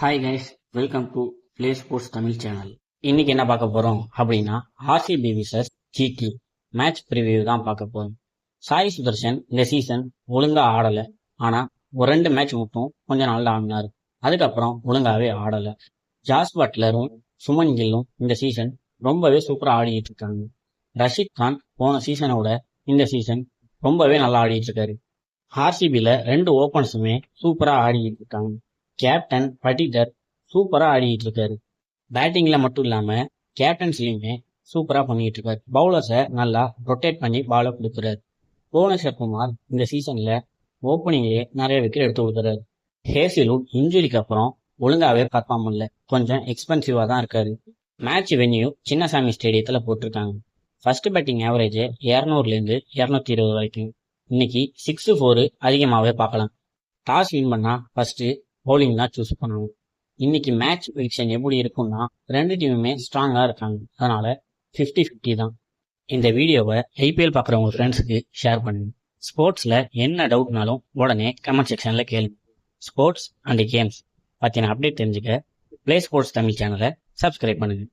Hi guys, welcome to play sports Tamil channel. இன்னைக்கு என்ன பார்க்க போறோம் அப்படின்னா RCB versus GT match preview தான் பார்க்க போறோம். சாய் சுதர்ஷன் இந்த சீசன் ஒழுங்கா ஆடல. ஆனா ஒரு 2 மேட்ச் மட்டும் கொஞ்ச நாள்ல ஆடினாரு. அதுக்கப்புறம் ஒழுங்காவே ஆடல. ஜாஸ் பட்லரும் சுமன் கில்லும் இந்த சீசன் ரொம்பவே சூப்பரா ஆடிட்டு இருக்காங்க. ரஷீத் கான் போன சீசனோட இந்த சீசன் ரொம்பவே நல்லா ஆடிட்டு இருக்காரு. ஆர்சிபில 2 ஓபன்ஸுமே சூப்பரா ஆடிட்டு இருக்காங்க. கேப்டன் பட்டிதர் சூப்பரா ஆடிட்டு இருக்காரு. பேட்டிங்ல மட்டும் இல்லாம கேப்டன்ஸ்லயுமே சூப்பரா பண்ணிட்டு இருக்காரு. பவுலர்ஸை நல்லா ரொட்டேட் பண்ணி பால கொடுக்குறாரு. புவனேஸ்வர் குமார் இந்த சீசன்ல ஓப்பனிங்லேயே நிறைய விக்கெட் எடுத்து கொடுக்குறாரு. ஹேசிலுட் இன்ஜுரிக்கு அப்புறம் ஒழுங்காவே பர்ஃபார்ம் பண்ணல. கொஞ்சம் எக்ஸ்பென்சிவா தான் இருக்காரு. மேட்ச் வென்யூ சின்னசாமி ஸ்டேடியத்துல போட்டிருக்காங்க. ஃபர்ஸ்ட் பேட்டிங் ஆவரேஜ் 200லேருந்து 220 வரைக்கும். இன்னைக்கு 6-4 அதிகமாகவே பார்க்கலாம். டாஸ் வின் பண்ணா ஃபர்ஸ்ட் பவுலிங் தான் சூஸ் பண்ணணும். இன்னைக்கு மேட்ச் ப்ரெடிக்ஷன் எப்படி இருக்கும்னா 2 டீமுமே ஸ்ட்ராங்கா இருக்காங்க. அதனால 50-50 தான். இந்த வீடியோவை ஐபிஎல் பார்க்குறவங்க ஃப்ரெண்ட்ஸுக்கு ஷேர் பண்ணுங்க. ஸ்போர்ட்ஸ்ல என்ன டவுட்னாலும் உடனே கமெண்ட் செக்ஷன்ல கேளுங்க. ஸ்போர்ட்ஸ் அண்ட் கேம்ஸ் பத்தின அப்டேட் தெரிஞ்சுக்க பிளே ஸ்போர்ட்ஸ் தமிழ் சேனலை சப்ஸ்கிரைப் பண்ணுங்க.